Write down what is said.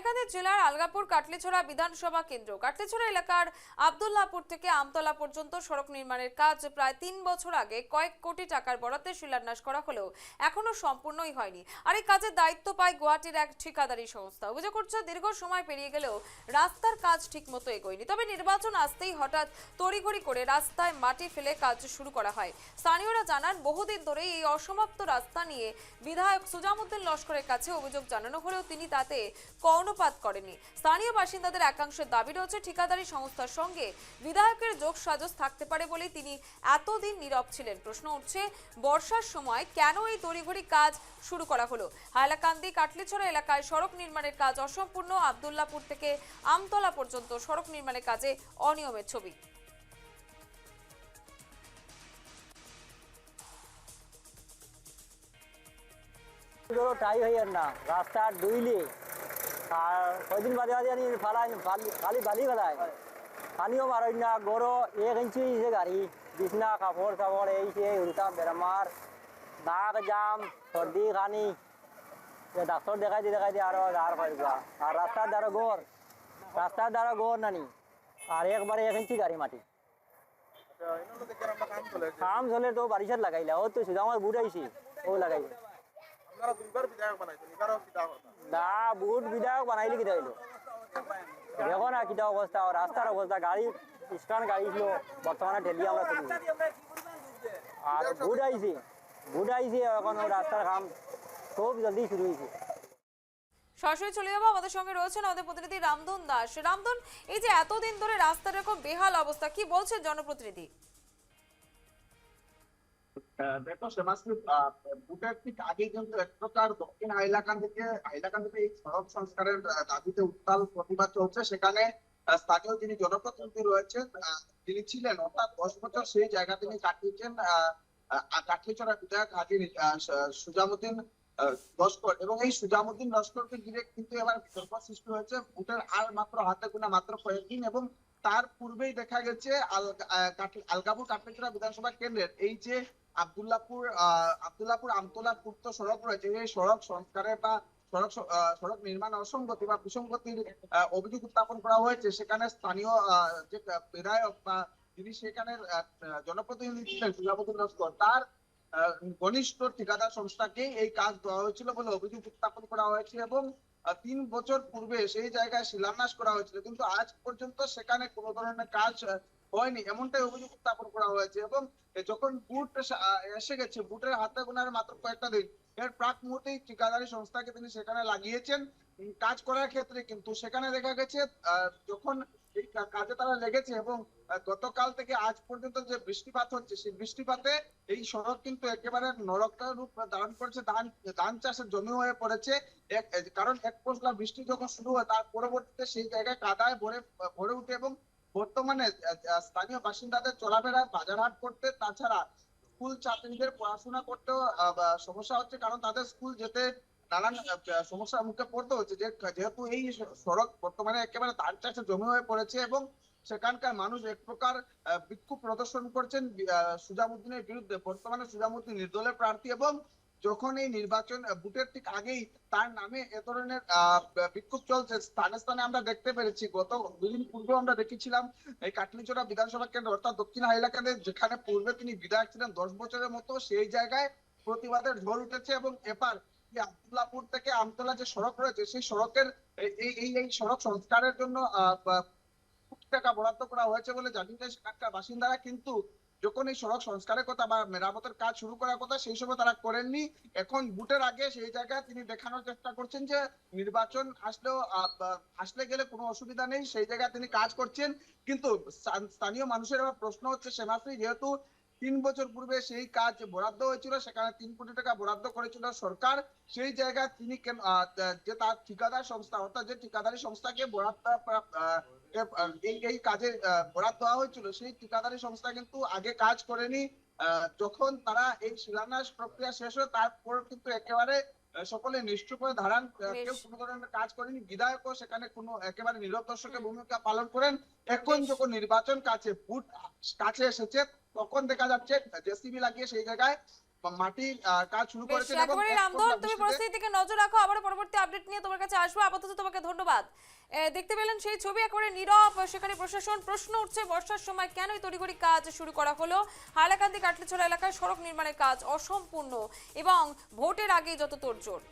হাইলাকান্দি জেলার আলগাপুর কাটলিছড়া বিধানসভা কেন্দ্র কাটলিছড়া এলাকার আব্দুল্লাহপুর থেকে আমতলা পর্যন্ত সড়ক নির্মাণের কাজ প্রায় ৩ বছর আগে কয়েক কোটি টাকার বরাদ্দে শিলান্যাস করা হলেও এখনো সম্পূর্ণই হয়নি। আর এই কাজের দায়িত্ব পায় গুয়াহাটির এক ঠিকাদারি সংস্থা। অভিযোগ করছে দীর্ঘ সময় পেরিয়ে গেলেও রাস্তার কাজ ঠিকমতো এগোয়নি। তবে নির্বাচন আসতেই হঠাৎ তড়িঘড়ি করে রাস্তায় মাটি ফেলে কাজ শুরু করা হয়। স্থানীয়রা জানান বহুদিন ধরে এই অসমাপ্ত রাস্তা নিয়ে বিধায়ক সুজামউদ্দিন লস্করের কাছে অভিযোগ জানানো হলেও তিনি তাতে কর্ণপাত করেনি। স্থানীয় বাসিন্দাদের একাংশের দাবি রয়েছে ঠিকাদারি সংস্থার সঙ্গে বিধায়কের যোগসাজশ থাকতে পারে বলেই তিনি এতদিন নীরব ছিলেন। প্রশ্ন উঠছে বর্ষার সময় কেন এই তড়িঘড়ি কাজ শুরু করা হলো। হাইলাকান্দি কাটলিছড়া এলাকায় সড়ক নির্মাণের কাজ অসম্পূর্ণ, আব্দুল্লাহপুর থেকে আমতলা পর্যন্ত সড়ক নির্মাণের কাজে অনিয়মের ছবি। টাই হই না রাস্তা ডুইলি আর কয়দিন বাদে বাদে আনি ফালাই খালি বালি ফেলায় পানিও মারই না গরো 1 ইঞ্চি যে গাড়ি বিছনা কাপড় চাপড় এই সে উল্টা বেমার নাক জাম সর্দি খানি ডাক্তার দেখাই দিয়ে আরো আর করবা আর রাস্তার দ্বারা গোর নানি আর একবারে 1 ইঞ্চি গাড়ি মাটি কাম চলে তো বারিশাত লাগাইলা ও তো সুদা আমার বুট আইছি ও লাগাইছে না বুট বিধায়ক বানাইলি কিটা হইলো দেখো না কিটা অবস্থা রাস্তার অবস্থা গাড়ি স্টান গাড়ি ছিল বর্তমানে ঠেলি আমরা তুলি আর বুট আইছি এখন রাস্তার কাম খুব জলদি শুরু হয়েছে। সরাসরি চলে যাবো, আমাদের সঙ্গে রয়েছেন আমাদের প্রতিনিধি রামধন দাস। রামধন, এই যে এতদিন ধরে রাস্তার এরকম বেহাল অবস্থা, কি বলছেন জনপ্রতিনিধি? দেখো শ্রীমাশ্রী, বুটের ঠিক আগে কিন্তু এক প্রকার দক্ষিণ হাইলাকান্দিতে এই সড়ক সংস্কারের দাবিতে উত্তাল প্রতিবাদ চলছে। সেখানে স্থানীয় যিনি জনপ্রতিনিধি রয়েছেন তিনি ছিলেন, অর্থাৎ 10 বছর সেই জায়গা তিনি কাটিয়েছেন কাটলিছড়া বিধায়ক হাজি সুজামউদ্দিন লস্কর, এবং এই সুজামউদ্দিন লস্করকে ঘিরে কিন্তু এবার বিতর্ক সৃষ্টি হয়েছে। বুটের আর মাত্র হাতে গোনা মাত্র কয়েকদিন, এবং তার পূর্বেই দেখা গেছে আলগাপুর কাটলিছড়া বিধানসভা কেন্দ্রের এই যে আব্দুল্লাহপুর আমতলা পূর্ত সড়ক রয়েছে, এই সড়ক সংস্কারের বা সড়ক নির্মাণ অসঙ্গতি বা বিসঙ্গতির অভিযোগ উত্থাপন করা হয়েছে। সেখানে স্থানীয় যে বিধায়ক বা যিনি সেখানের জনপ্রতিনিধি ছিলেন সুজামউদ্দিন লস্কর, তার ঘনিষ্ঠ ঠিকাদার সংস্থাকে এই কাজ দেওয়া হয়েছিল বলে অভিযোগ উত্থাপন করা হয়েছে, এবং 3 বছর পূর্বে সেই জায়গায় শিলান্যাস করা হয়েছিল, কিন্তু আজ পর্যন্ত সেখানে কোনো ধরনের কাজ হয়নি এমনটাই অভিযোগ উত্থাপন করা হয়েছে। এবং যখন বুট এসে গেছে, বুটের হাতে গোনার মাত্র কয়েকটা দিন, এর প্রাক মুহূর্তেই ঠিকাদারি সংস্থাকে তিনি সেখানে লাগিয়েছেন কাজ করার ক্ষেত্রে, কিন্তু সেখানে দেখা গেছে যখন এই কাজে তারা লেগেছে এবং গতকাল থেকে আজ পর্যন্ত যে বৃষ্টিপাত হচ্ছে, সেই বৃষ্টিপাতে এই সড়ক কিন্তু একেবারে নরকার রূপ ধারণ করেছে, ধান চাষের জমি হয়ে পড়েছে। কারণ এক পশলা বৃষ্টি যখন শুরু হয় তার পরবর্তীতে সেই জায়গায় কাদায় ভরে উঠে, এবং বর্তমানে স্থানীয় বাসিন্দাদের চলাফেরা বাজারহাট করতে, তাছাড়া স্কুল ছাত্রীদের পড়াশোনা করতেও সমস্যা হচ্ছে, কারণ তাদের স্কুল যেতে নানান সমস্যার মুখে পড়তে হচ্ছে। যেহেতু এই সড়ক বর্তমানে একেবারে ধান চাষের জমি হয়ে পড়েছে, এবং সেখানকার মানুষ এক প্রকার বিক্ষোভ প্রদর্শন করছেন সুজামউদ্দিনের বিরুদ্ধে। বর্তমানে সুজামউদ্দিন নির্দলীয় প্রার্থী, এবং যখন এই নির্বাচন বুটের ঠিক আগেই তার নামে এ ধরনের বিক্ষোভ চলছে স্থানে স্থানে আমরা দেখতে পেরেছি। গত 2 দিন পূর্বে আমরা দেখেছিলাম এই কাটলিছড়া বিধানসভা কেন্দ্র অর্থাৎ দক্ষিণ হাইলাকান্দি, যেখানে পূর্বে তিনি বিধায়ক ছিলেন 10 বছরের মতো, সেই জায়গায় প্রতিবাদের ঢল উঠেছে। এবং এবার আব্দুল্লাহপুর থেকে আমতলা যে সড়ক রয়েছে, সেই সড়কের এই সড়ক সংস্কারের জন্য টাকা বরাদ্দ করা হয়েছে বলে জানিয়েছে সেখানকার বাসিন্দারা, কিন্তু যখন এই সড়ক সংস্কারের কথা বা মেরামতের কাজ শুরু করার কথা, সেই সময় তারা করেননি। এখন বুটের আগে সেই জায়গায় তিনি দেখানোর চেষ্টা করছেন যে নির্বাচন আসলে গেলে কোনো অসুবিধা নেই, সেই জায়গায় তিনি কাজ করছেন। কিন্তু স্থানীয় মানুষের প্রশ্ন হচ্ছে শ্যামাশ্রী, যেহেতু 3 বছর পূর্বে সেই কাজ বরাদ্দ হয়েছিল, সেখানে 3 কোটি টাকা বরাদ্দ করেছিল সরকার, সেই জায়গায় তিনি কেন যে তার ঠিকাদার সংস্থা অর্থাৎ যে ঠিকাদারি সংস্থাকে এই কাজে বরাদ্দ দেওয়া হয়েছিল, সেই ঠিকাদারি সংস্থা কিন্তু আগে কাজ করেনি। যখন তারা এই শিলান্যাস প্রক্রিয়া শেষ হয় তারপর কিন্তু একেবারে সকলে নিশ্চুপ হয়ে দাঁড়ান, কেউ কোনো ধরনের কাজ করেনি। বিধায়কও সেখানে কোনো একেবারে নীরব দর্শকের ভূমিকা পালন করেন। এখন যখন নির্বাচন কাছে এসেছে, তখন দেখা যাচ্ছে জেসিবি লাগিয়ে সেই জায়গায় মাটির কাজ শুরু বেশ, করেছেন এবং একেবারে এক রামধন, ফোঁটা তুমি বৃষ্টিতে পরিস্থিতির দিকে নজর রাখো, আবার পরবর্তী আপডেট নিয়ে তোমার কাছে আসবো। আপাতত তোমাকে ধন্যবাদ। দেখতে পেলেন সেই ছবি, একেবারে নীরব সেখানে প্রশাসন। প্রশ্ন উঠছে বর্ষার সময় কেন এই তড়িঘড়ি কাজ শুরু করা হলো। হাইলাকান্দি কাটলিছড়া এলাকায় সড়ক নির্মাণের কাজ অসম্পূর্ণ এবং ভোটের আগে যত তোড়জোড়।